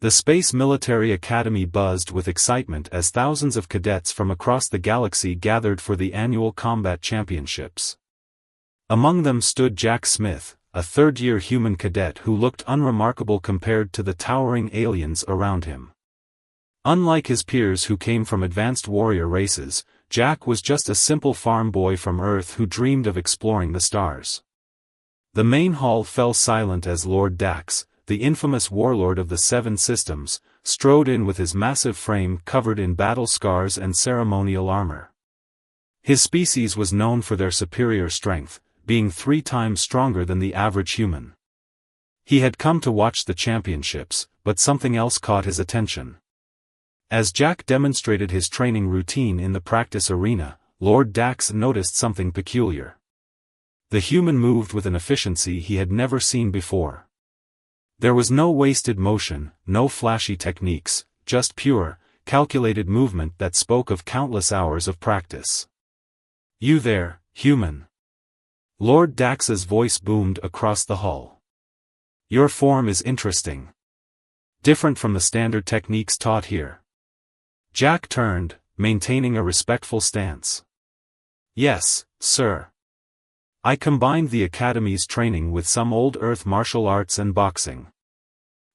The Space Military Academy buzzed with excitement as thousands of cadets from across the galaxy gathered for the annual combat championships. Among them stood Jack Smith, a third-year human cadet who looked unremarkable compared to the towering aliens around him. Unlike his peers who came from advanced warrior races, Jack was just a simple farm boy from Earth who dreamed of exploring the stars. The main hall fell silent as Lord Dax, the infamous warlord of the Seven Systems, strode in with his massive frame covered in battle scars and ceremonial armor. His species was known for their superior strength, being 3 times stronger than the average human. He had come to watch the championships, but something else caught his attention. As Jack demonstrated his training routine in the practice arena, Lord Dax noticed something peculiar. The human moved with an efficiency he had never seen before. There was no wasted motion, no flashy techniques, just pure, calculated movement that spoke of countless hours of practice. "You there, human?" Lord Dax's voice boomed across the hall. "Your form is interesting. Different from the standard techniques taught here." Jack turned, maintaining a respectful stance. "Yes, sir. I combined the Academy's training with some old Earth martial arts and boxing."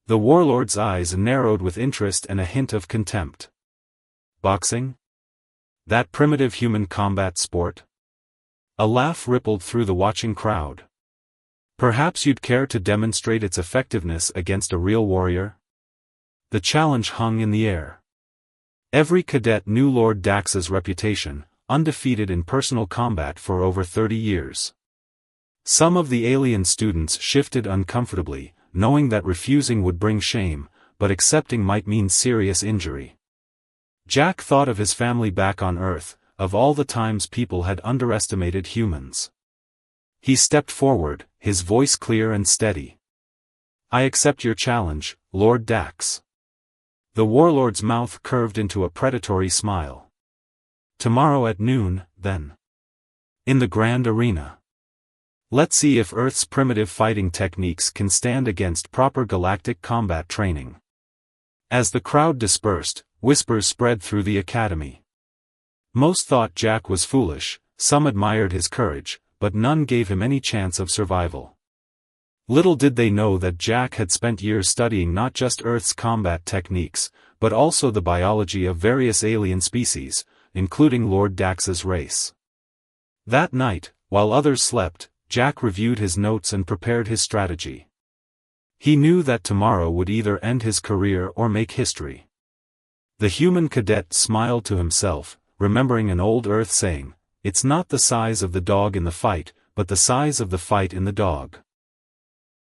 The warlord's eyes narrowed with interest and a hint of contempt. "Boxing? That primitive human combat sport?" A laugh rippled through the watching crowd. "Perhaps you'd care to demonstrate its effectiveness against a real warrior?" The challenge hung in the air. Every cadet knew Lord Dax's reputation, undefeated in personal combat for over 30 years. Some of the alien students shifted uncomfortably, knowing that refusing would bring shame, but accepting might mean serious injury. Jack thought of his family back on Earth, of all the times people had underestimated humans. He stepped forward, his voice clear and steady. "I accept your challenge, Lord Dax." The warlord's mouth curved into a predatory smile. "Tomorrow at noon, then. In the Grand Arena. Let's see if Earth's primitive fighting techniques can stand against proper galactic combat training." As the crowd dispersed, whispers spread through the academy. Most thought Jack was foolish, some admired his courage, but none gave him any chance of survival. Little did they know that Jack had spent years studying not just Earth's combat techniques, but also the biology of various alien species, including Lord Dax's race. That night, while others slept, Jack reviewed his notes and prepared his strategy. He knew that tomorrow would either end his career or make history. The human cadet smiled to himself, remembering an old Earth saying, "It's not the size of the dog in the fight, but the size of the fight in the dog."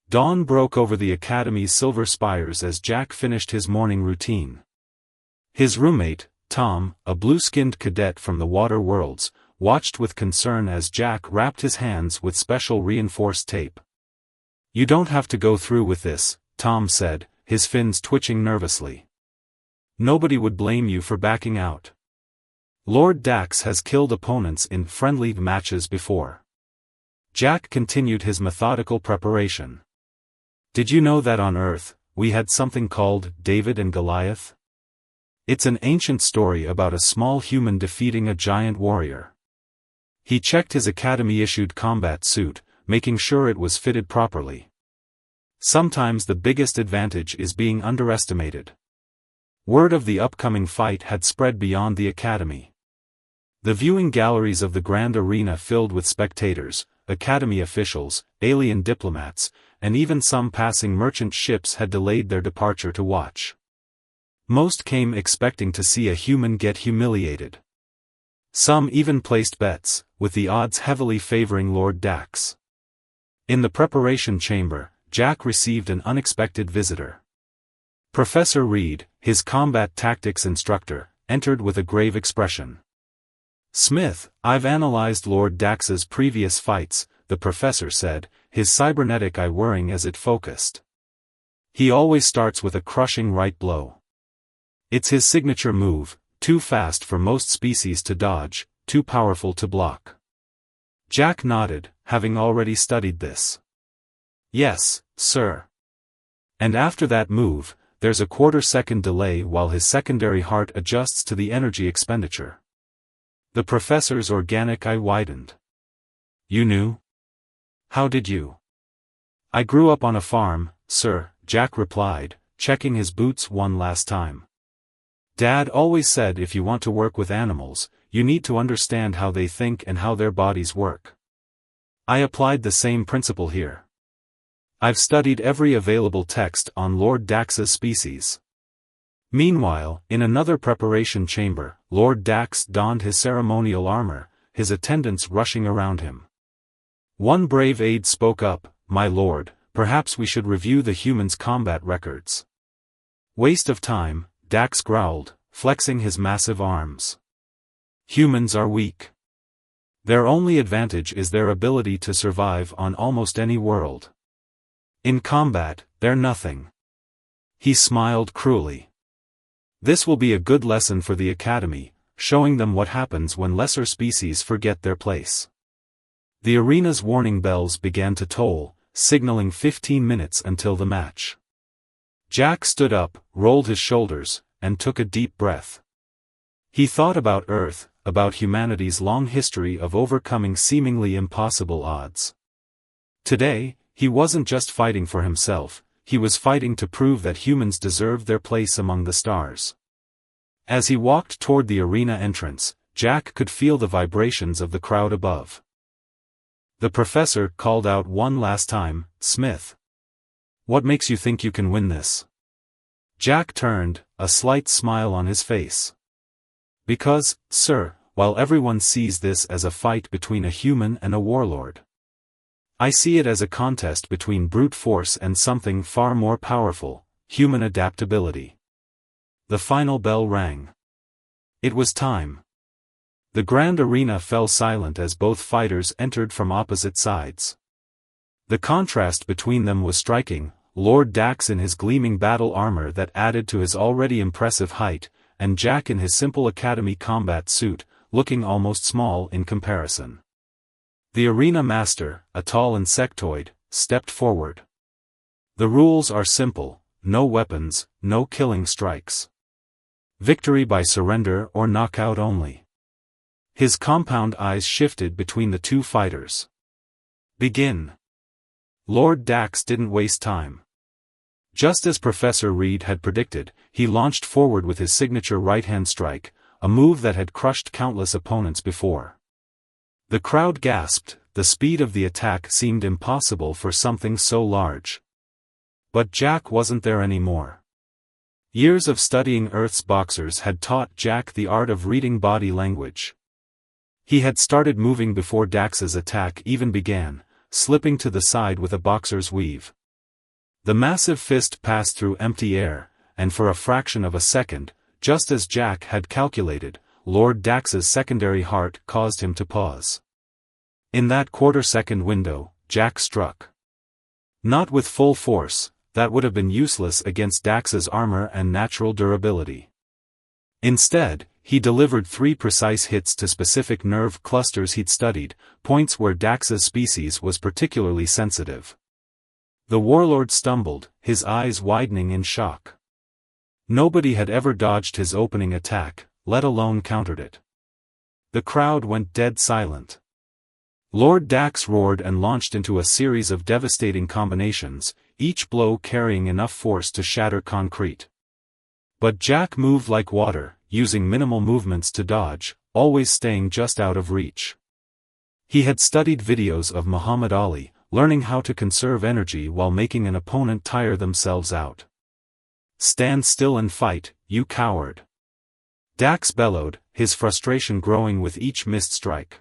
Dawn broke over the Academy's silver spires as Jack finished his morning routine. His roommate, Tom, a blue-skinned cadet from the Water Worlds, watched with concern as Jack wrapped his hands with special reinforced tape. "You don't have to go through with this," Tom said, his fins twitching nervously. "Nobody would blame you for backing out. Lord Dax has killed opponents in friendly matches before." Jack continued his methodical preparation. "Did you know that on Earth, we had something called David and Goliath? It's an ancient story about a small human defeating a giant warrior." He checked his Academy-issued combat suit, making sure it was fitted properly. Sometimes the biggest advantage is being underestimated. Word of the upcoming fight had spread beyond the Academy. The viewing galleries of the Grand Arena filled with spectators, Academy officials, alien diplomats, and even some passing merchant ships had delayed their departure to watch. Most came expecting to see a human get humiliated. Some even placed bets, with the odds heavily favoring Lord Dax. In the preparation chamber, Jack received an unexpected visitor. Professor Reed, his combat tactics instructor, entered with a grave expression. "Smith, I've analyzed Lord Dax's previous fights," the professor said, his cybernetic eye whirring as it focused. "He always starts with a crushing right blow. It's his signature move, too fast for most species to dodge, too powerful to block." Jack nodded, having already studied this. "Yes, sir. And after that move, there's a quarter-second delay while his secondary heart adjusts to the energy expenditure. The professor's organic eye widened. You knew? How did you? I grew up on a farm, sir, Jack replied, checking his boots one last time. Dad always said if you want to work with animals, you need to understand how they think and how their bodies work. I applied the same principle here. I've studied every available text on Lord Dax's species. Meanwhile, in another preparation chamber, Lord Dax donned his ceremonial armor, his attendants rushing around him. One brave aide spoke up, "My lord, perhaps we should review the humans' combat records." "Waste of time," Dax growled, flexing his massive arms. "Humans are weak. Their only advantage is their ability to survive on almost any world. In combat, they're nothing." He smiled cruelly. "This will be a good lesson for the Academy, showing them what happens when lesser species forget their place." The arena's warning bells began to toll, signaling 15 minutes until the match. Jack stood up, rolled his shoulders, and took a deep breath. He thought about Earth, about humanity's long history of overcoming seemingly impossible odds. Today, he wasn't just fighting for himself, he was fighting to prove that humans deserved their place among the stars. As he walked toward the arena entrance, Jack could feel the vibrations of the crowd above. The professor called out one last time, "Smith. What makes you think you can win this?" Jack turned, a slight smile on his face. "Because, sir, while everyone sees this as a fight between a human and a warlord, I see it as a contest between brute force and something far more powerful, human adaptability." The final bell rang. It was time. The grand arena fell silent as both fighters entered from opposite sides. The contrast between them was striking, Lord Dax in his gleaming battle armor that added to his already impressive height, and Jack in his simple academy combat suit, looking almost small in comparison. The arena master, a tall insectoid, stepped forward. "The rules are simple, no weapons, no killing strikes. Victory by surrender or knockout only." His compound eyes shifted between the two fighters. "Begin." Lord Dax didn't waste time. Just as Professor Reed had predicted, he launched forward with his signature right-hand strike, a move that had crushed countless opponents before. The crowd gasped, the speed of the attack seemed impossible for something so large. But Jack wasn't there anymore. Years of studying Earth's boxers had taught Jack the art of reading body language. He had started moving before Dax's attack even began, slipping to the side with a boxer's weave. The massive fist passed through empty air, and for a fraction of a second, just as Jack had calculated, Lord Dax's secondary heart caused him to pause. In that quarter-second window, Jack struck. Not with full force, that would have been useless against Dax's armor and natural durability. Instead, he delivered 3 precise hits to specific nerve clusters he'd studied, points where Dax's species was particularly sensitive. The warlord stumbled, his eyes widening in shock. Nobody had ever dodged his opening attack, let alone countered it. The crowd went dead silent. Lord Dax roared and launched into a series of devastating combinations, each blow carrying enough force to shatter concrete. But Jack moved like water, using minimal movements to dodge, always staying just out of reach. He had studied videos of Muhammad Ali, learning how to conserve energy while making an opponent tire themselves out. "Stand still and fight, you coward!" Dax bellowed, his frustration growing with each missed strike.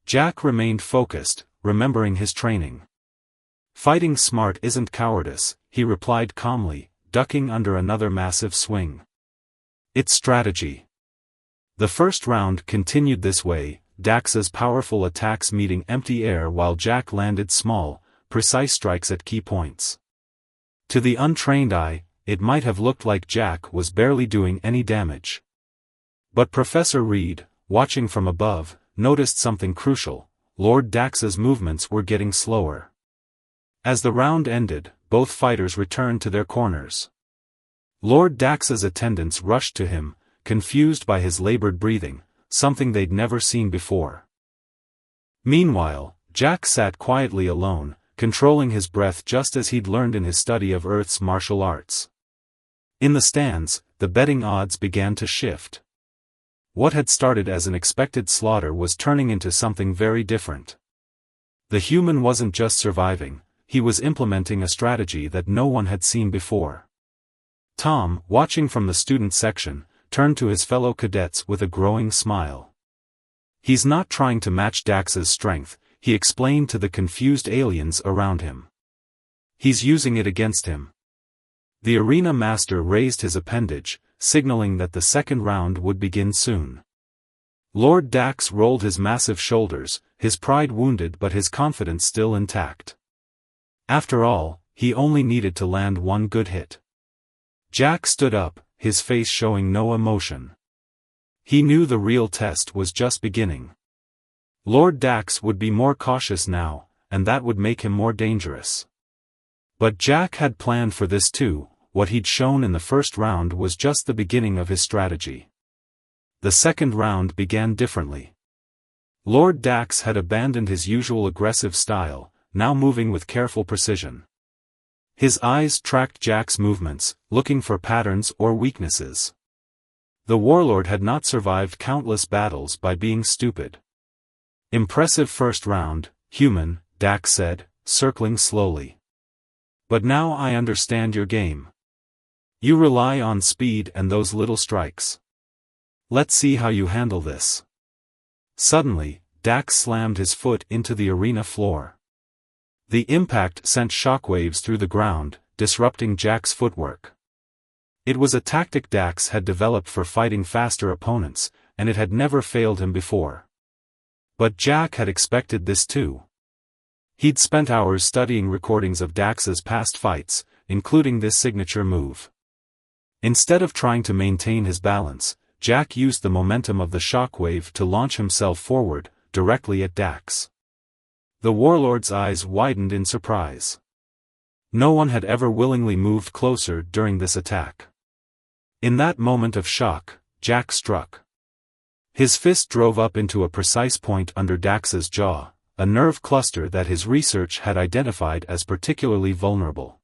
Jack remained focused, remembering his training. "Fighting smart isn't cowardice," he replied calmly, ducking under another massive swing. "It's strategy." The first round continued this way, Dax's powerful attacks meeting empty air while Jack landed small, precise strikes at key points. To the untrained eye, it might have looked like Jack was barely doing any damage. But Professor Reed, watching from above, noticed something crucial: Lord Dax's movements were getting slower. As the round ended, both fighters returned to their corners. Lord Dax's attendants rushed to him, confused by his labored breathing, something they'd never seen before. Meanwhile, Jack sat quietly alone, controlling his breath just as he'd learned in his study of Earth's martial arts. In the stands, the betting odds began to shift. What had started as an expected slaughter was turning into something very different. The human wasn't just surviving, he was implementing a strategy that no one had seen before. Tom, watching from the student section, turned to his fellow cadets with a growing smile. He's not trying to match Dax's strength, he explained to the confused aliens around him. He's using it against him. The arena master raised his appendage, signaling that the second round would begin soon. Lord Dax rolled his massive shoulders, his pride wounded but his confidence still intact. After all, he only needed to land one good hit. Jack stood up, his face showing no emotion. He knew the real test was just beginning. Lord Dax would be more cautious now, and that would make him more dangerous. But Jack had planned for this too. What he'd shown in the first round was just the beginning of his strategy. The second round began differently. Lord Dax had abandoned his usual aggressive style, now moving with careful precision. His eyes tracked Jack's movements, looking for patterns or weaknesses. The warlord had not survived countless battles by being stupid. "Impressive first round, human," Dax said, circling slowly. "But now I understand your game. You rely on speed and those little strikes. Let's see how you handle this." Suddenly, Dax slammed his foot into the arena floor. The impact sent shockwaves through the ground, disrupting Jack's footwork. It was a tactic Dax had developed for fighting faster opponents, and it had never failed him before. But Jack had expected this too. He'd spent hours studying recordings of Dax's past fights, including this signature move. Instead of trying to maintain his balance, Jack used the momentum of the shockwave to launch himself forward, directly at Dax. The warlord's eyes widened in surprise. No one had ever willingly moved closer during this attack. In that moment of shock, Jack struck. His fist drove up into a precise point under Dax's jaw, a nerve cluster that his research had identified as particularly vulnerable.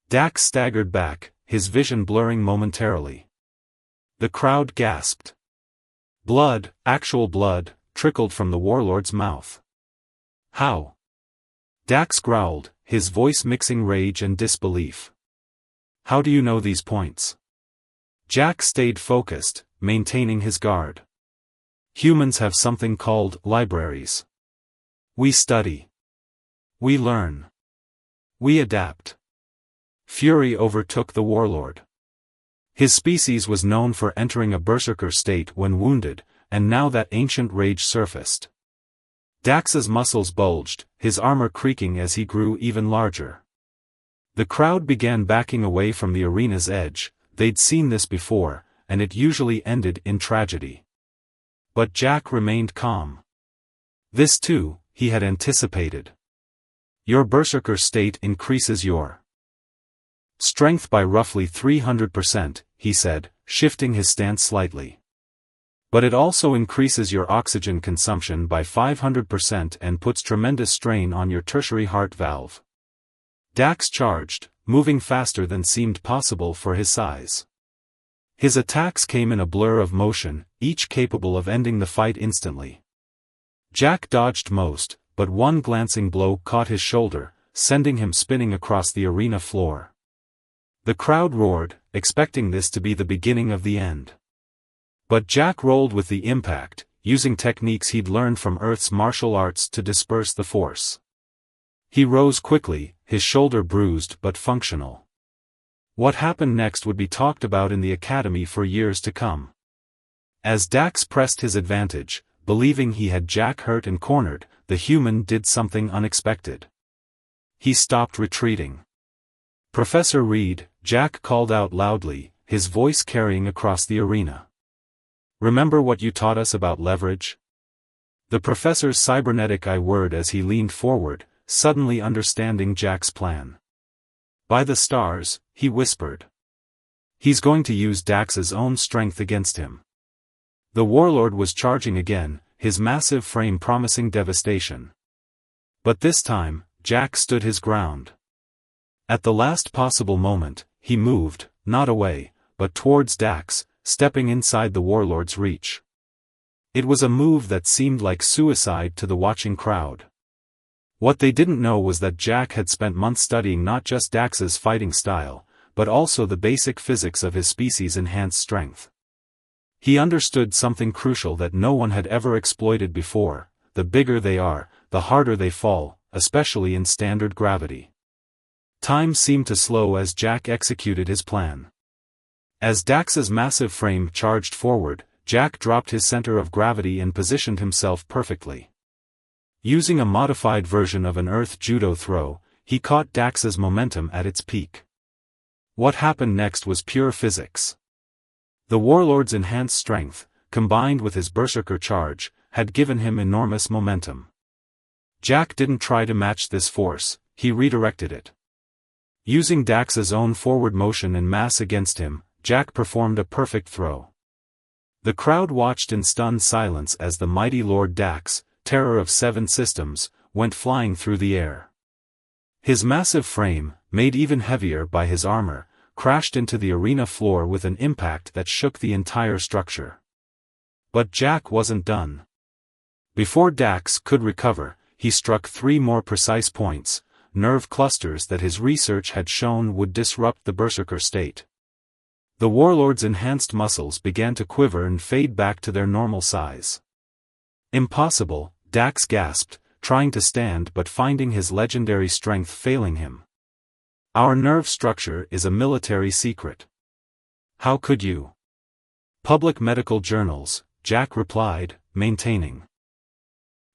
Dax staggered back, his vision blurring momentarily. The crowd gasped. Blood, actual blood, trickled from the warlord's mouth. "How?" Dax growled, his voice mixing rage and disbelief. "How do you know these points?" Jack stayed focused, maintaining his guard. "Humans have something called libraries. We study. We learn. We adapt." Fury overtook the warlord. His species was known for entering a berserker state when wounded, and now that ancient rage surfaced. Dax's muscles bulged, his armor creaking as he grew even larger. The crowd began backing away from the arena's edge. They'd seen this before, and it usually ended in tragedy. But Jack remained calm. This too, he had anticipated. "Your berserker state increases your strength by roughly 300%, he said, shifting his stance slightly. "But it also increases your oxygen consumption by 500% and puts tremendous strain on your tertiary heart valve." Dax charged, moving faster than seemed possible for his size. His attacks came in a blur of motion, each capable of ending the fight instantly. Jack dodged most, but one glancing blow caught his shoulder, sending him spinning across the arena floor. The crowd roared, expecting this to be the beginning of the end. But Jack rolled with the impact, using techniques he'd learned from Earth's martial arts to disperse the force. He rose quickly, his shoulder bruised but functional. What happened next would be talked about in the academy for years to come. As Dax pressed his advantage, believing he had Jack hurt and cornered, the human did something unexpected. He stopped retreating. "Professor Reed," Jack called out loudly, his voice carrying across the arena. "Remember what you taught us about leverage?" The professor's cybernetic eye whirred as he leaned forward, suddenly understanding Jack's plan. "By the stars," he whispered. He's going to use Dax's own strength against him. The warlord was charging again, his massive frame promising devastation. But this time, Jack stood his ground. At the last possible moment, he moved, not away, but towards Dax, stepping inside the warlord's reach. It was a move that seemed like suicide to the watching crowd. What they didn't know was that Jack had spent months studying not just Dax's fighting style, but also the basic physics of his species' enhanced strength. He understood something crucial that no one had ever exploited before: the bigger they are, the harder they fall, especially in standard gravity. Time seemed to slow as Jack executed his plan. As Dax's massive frame charged forward, Jack dropped his center of gravity and positioned himself perfectly. Using a modified version of an earth judo throw, he caught Dax's momentum at its peak. What happened next was pure physics. The warlord's enhanced strength, combined with his berserker charge, had given him enormous momentum. Jack didn't try to match this force, he redirected it. Using Dax's own forward motion and mass against him, Jack performed a perfect throw. The crowd watched in stunned silence as the mighty Lord Dax, terror of 7 systems, went flying through the air. His massive frame, made even heavier by his armor, crashed into the arena floor with an impact that shook the entire structure. But Jack wasn't done. Before Dax could recover, he struck 3 more precise points, nerve clusters that his research had shown would disrupt the berserker state. The warlord's enhanced muscles began to quiver and fade back to their normal size. Impossible, Dax gasped, trying to stand but finding his legendary strength failing him. Our nerve structure is a military secret. How could you? Public medical journals, Jack replied, maintaining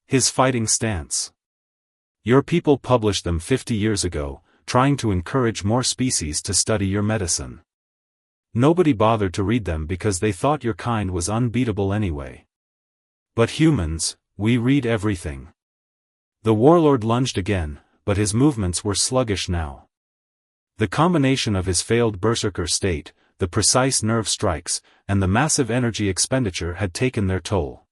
his fighting stance. Your people published them 50 years ago, trying to encourage more species to study your medicine. Nobody bothered to read them because they thought your kind was unbeatable anyway. But humans, we read everything. The warlord lunged again, but his movements were sluggish now. The combination of his failed berserker state, the precise nerve strikes, and the massive energy expenditure had taken their toll.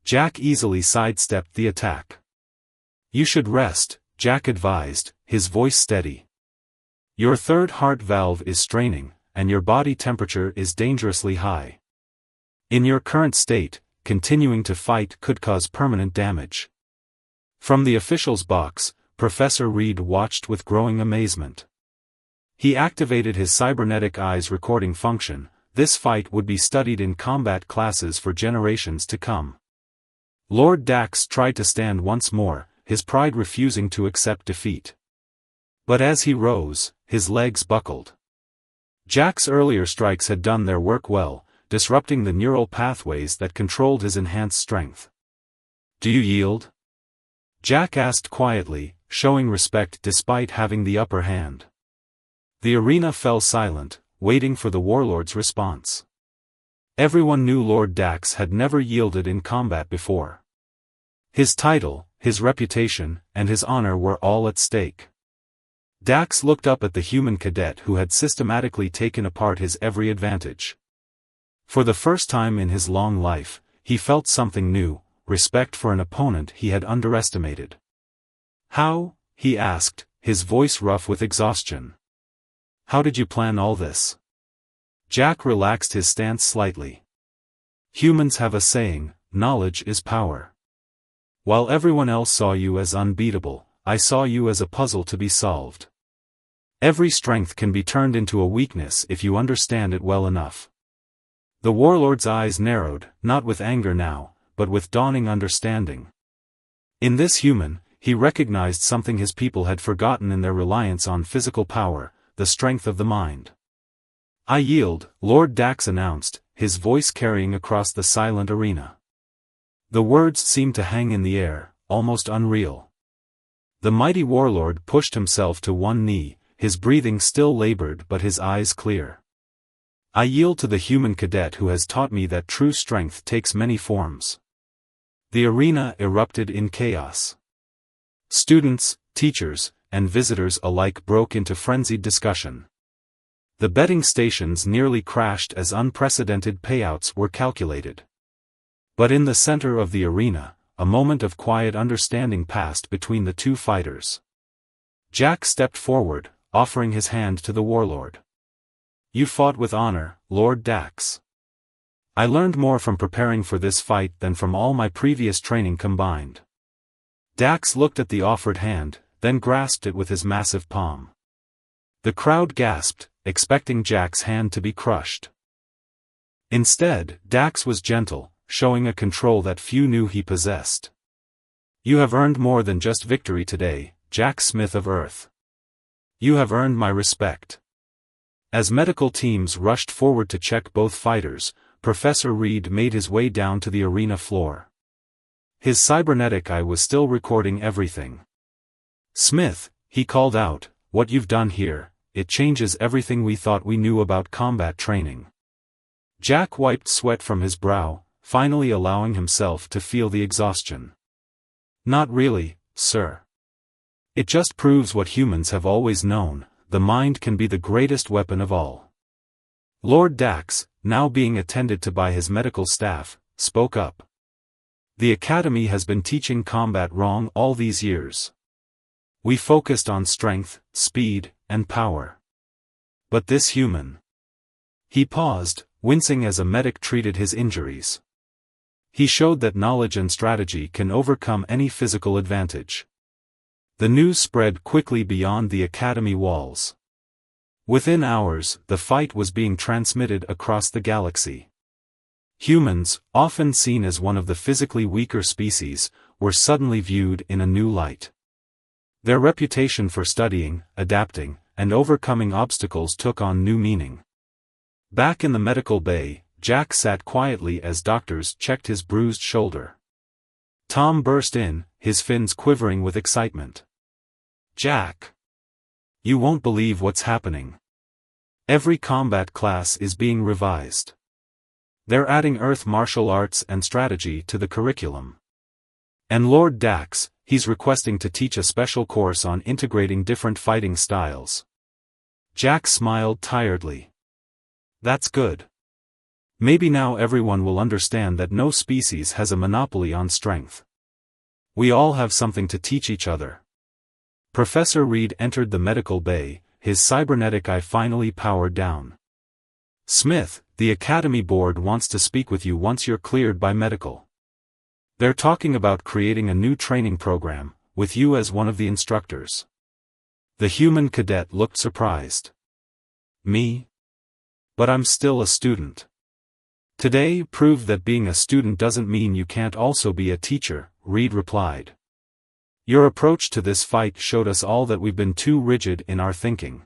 Jack easily sidestepped the attack. You should rest, Jack advised, his voice steady. Your third heart valve is straining, and your body temperature is dangerously high. In your current state, continuing to fight could cause permanent damage. From the official's box, Professor Reed watched with growing amazement. He activated his cybernetic eyes recording function. This fight would be studied in combat classes for generations to come. Lord Dax tried to stand once more, his pride refusing to accept defeat. But as he rose, his legs buckled. Jack's earlier strikes had done their work well, disrupting the neural pathways that controlled his enhanced strength. Do you yield? Jack asked quietly, showing respect despite having the upper hand. The arena fell silent, waiting for the warlord's response. Everyone knew Lord Dax had never yielded in combat before. His title, his reputation, and his honor were all at stake. Dax looked up at the human cadet who had systematically taken apart his every advantage. For the first time in his long life, he felt something new, respect for an opponent he had underestimated. How? He asked, his voice rough with exhaustion. How did you plan all this? Jack relaxed his stance slightly. Humans have a saying, knowledge is power. While everyone else saw you as unbeatable, I saw you as a puzzle to be solved. Every strength can be turned into a weakness if you understand it well enough. The warlord's eyes narrowed, not with anger now, but with dawning understanding. In this human, he recognized something his people had forgotten in their reliance on physical power, the strength of the mind. I yield, Lord Dax announced, his voice carrying across the silent arena. The words seemed to hang in the air, almost unreal. The mighty warlord pushed himself to one knee, his breathing still labored but his eyes clear. I yield to the human cadet who has taught me that true strength takes many forms. The arena erupted in chaos. Students, teachers, and visitors alike broke into frenzied discussion. The betting stations nearly crashed as unprecedented payouts were calculated. But in the center of the arena, a moment of quiet understanding passed between the two fighters. Jack stepped forward, offering his hand to the warlord. "You fought with honor, Lord Dax. I learned more from preparing for this fight than from all my previous training combined." Dax looked at the offered hand, then grasped it with his massive palm. The crowd gasped, expecting Jack's hand to be crushed. Instead, Dax was gentle, showing a control that few knew he possessed. "You have earned more than just victory today, Jack Smith of Earth. You have earned my respect." As medical teams rushed forward to check both fighters, Professor Reed made his way down to the arena floor. His cybernetic eye was still recording everything. "Smith," he called out, "what you've done here, it changes everything we thought we knew about combat training." Jack wiped sweat from his brow, finally allowing himself to feel the exhaustion. "Not really, sir. It just proves what humans have always known, the mind can be the greatest weapon of all." Lord Dax, now being attended to by his medical staff, spoke up. "The Academy has been teaching combat wrong all these years. We focused on strength, speed, and power. But this human..." He paused, wincing as a medic treated his injuries. He showed that knowledge and strategy can overcome any physical advantage. The news spread quickly beyond the Academy walls. Within hours, the fight was being transmitted across the galaxy. Humans, often seen as one of the physically weaker species, were suddenly viewed in a new light. Their reputation for studying, adapting, and overcoming obstacles took on new meaning. Back in the medical bay, Jack sat quietly as doctors checked his bruised shoulder. Tom burst in, his fins quivering with excitement. "Jack! You won't believe what's happening. Every combat class is being revised. They're adding Earth martial arts and strategy to the curriculum. And Lord Dax, he's requesting to teach a special course on integrating different fighting styles." Jack smiled tiredly. "That's good. Maybe now everyone will understand that no species has a monopoly on strength. We all have something to teach each other." Professor Reed entered the medical bay, his cybernetic eye finally powered down. "Smith, the Academy Board wants to speak with you once you're cleared by medical. They're talking about creating a new training program, with you as one of the instructors." The human cadet looked surprised. "Me? But I'm still a student." "Today proved that being a student doesn't mean you can't also be a teacher," Reed replied. "Your approach to this fight showed us all that we've been too rigid in our thinking.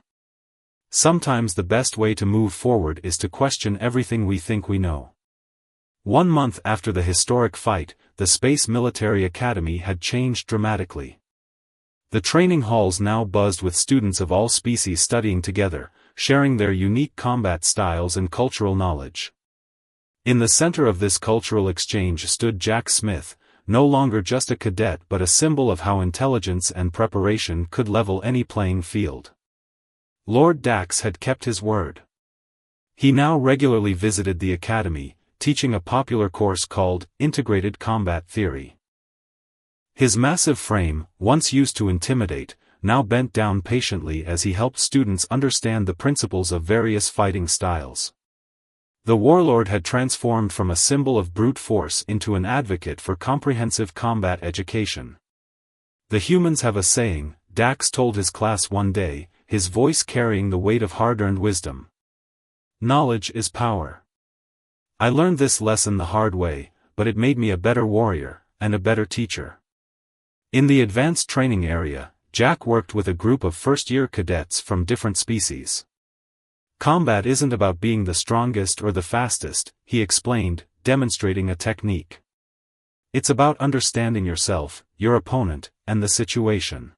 Sometimes the best way to move forward is to question everything we think we know." 1 month after the historic fight, the Space Military Academy had changed dramatically. The training halls now buzzed with students of all species studying together, sharing their unique combat styles and cultural knowledge. In the center of this cultural exchange stood Jack Smith, no longer just a cadet but a symbol of how intelligence and preparation could level any playing field. Lord Dax had kept his word. He now regularly visited the Academy, teaching a popular course called Integrated Combat Theory. His massive frame, once used to intimidate, now bent down patiently as he helped students understand the principles of various fighting styles. The warlord had transformed from a symbol of brute force into an advocate for comprehensive combat education. "The humans have a saying," Dax told his class one day, his voice carrying the weight of hard-earned wisdom. "Knowledge is power. I learned this lesson the hard way, but it made me a better warrior, and a better teacher." In the advanced training area, Jack worked with a group of first-year cadets from different species. "Combat isn't about being the strongest or the fastest," he explained, demonstrating a technique. "It's about understanding yourself, your opponent, and the situation.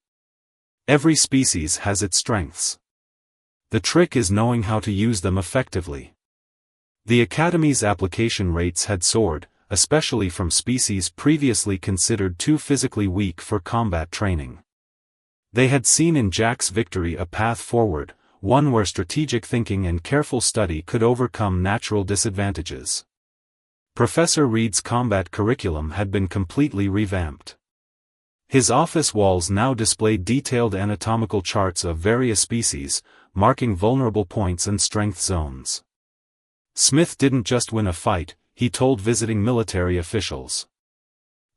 Every species has its strengths. The trick is knowing how to use them effectively." The Academy's application rates had soared, especially from species previously considered too physically weak for combat training. They had seen in Jack's victory a path forward, one where strategic thinking and careful study could overcome natural disadvantages. Professor Reed's combat curriculum had been completely revamped. His office walls now displayed detailed anatomical charts of various species, marking vulnerable points and strength zones. Smith didn't just win a fight, he told visiting military officials.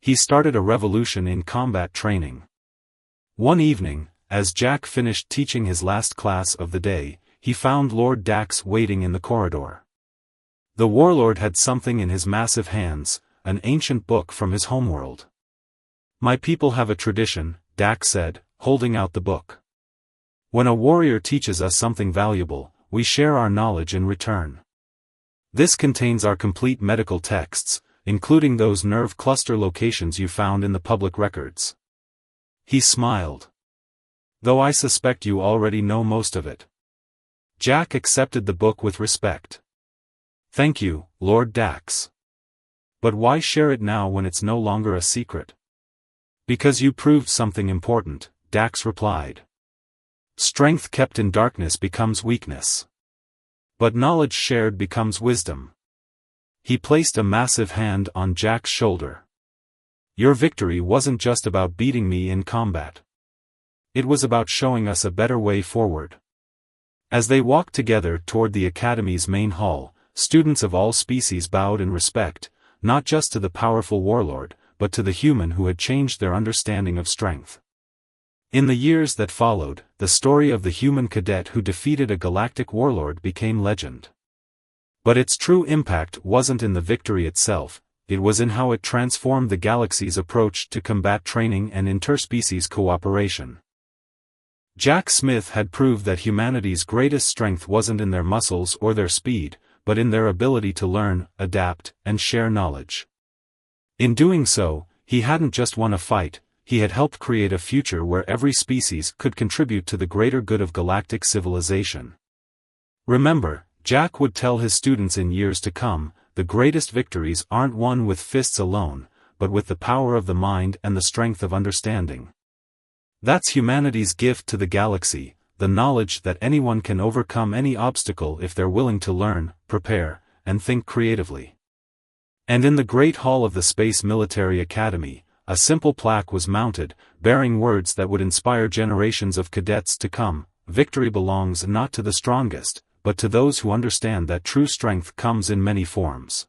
He started a revolution in combat training. One evening, as Jack finished teaching his last class of the day, he found Lord Dax waiting in the corridor. The warlord had something in his massive hands, an ancient book from his homeworld. "My people have a tradition," Dax said, holding out the book. "When a warrior teaches us something valuable, we share our knowledge in return. This contains our complete medical texts, including those nerve cluster locations you found in the public records." He smiled. "Though I suspect you already know most of it." Jack accepted the book with respect. "Thank you, Lord Dax. But why share it now when it's no longer a secret?" "Because you proved something important," Dax replied. "Strength kept in darkness becomes weakness. But knowledge shared becomes wisdom." He placed a massive hand on Jack's shoulder. "Your victory wasn't just about beating me in combat. It was about showing us a better way forward." As they walked together toward the Academy's main hall, students of all species bowed in respect, not just to the powerful warlord, but to the human who had changed their understanding of strength. In the years that followed, the story of the human cadet who defeated a galactic warlord became legend. But its true impact wasn't in the victory itself, it was in how it transformed the galaxy's approach to combat training and interspecies cooperation. Jack Smith had proved that humanity's greatest strength wasn't in their muscles or their speed, but in their ability to learn, adapt, and share knowledge. In doing so, he hadn't just won a fight, he had helped create a future where every species could contribute to the greater good of galactic civilization. Remember, Jack would tell his students in years to come, the greatest victories aren't won with fists alone, but with the power of the mind and the strength of understanding. That's humanity's gift to the galaxy, the knowledge that anyone can overcome any obstacle if they're willing to learn, prepare, and think creatively. And in the Great Hall of the Space Military Academy, a simple plaque was mounted, bearing words that would inspire generations of cadets to come: "Victory belongs not to the strongest, but to those who understand that true strength comes in many forms."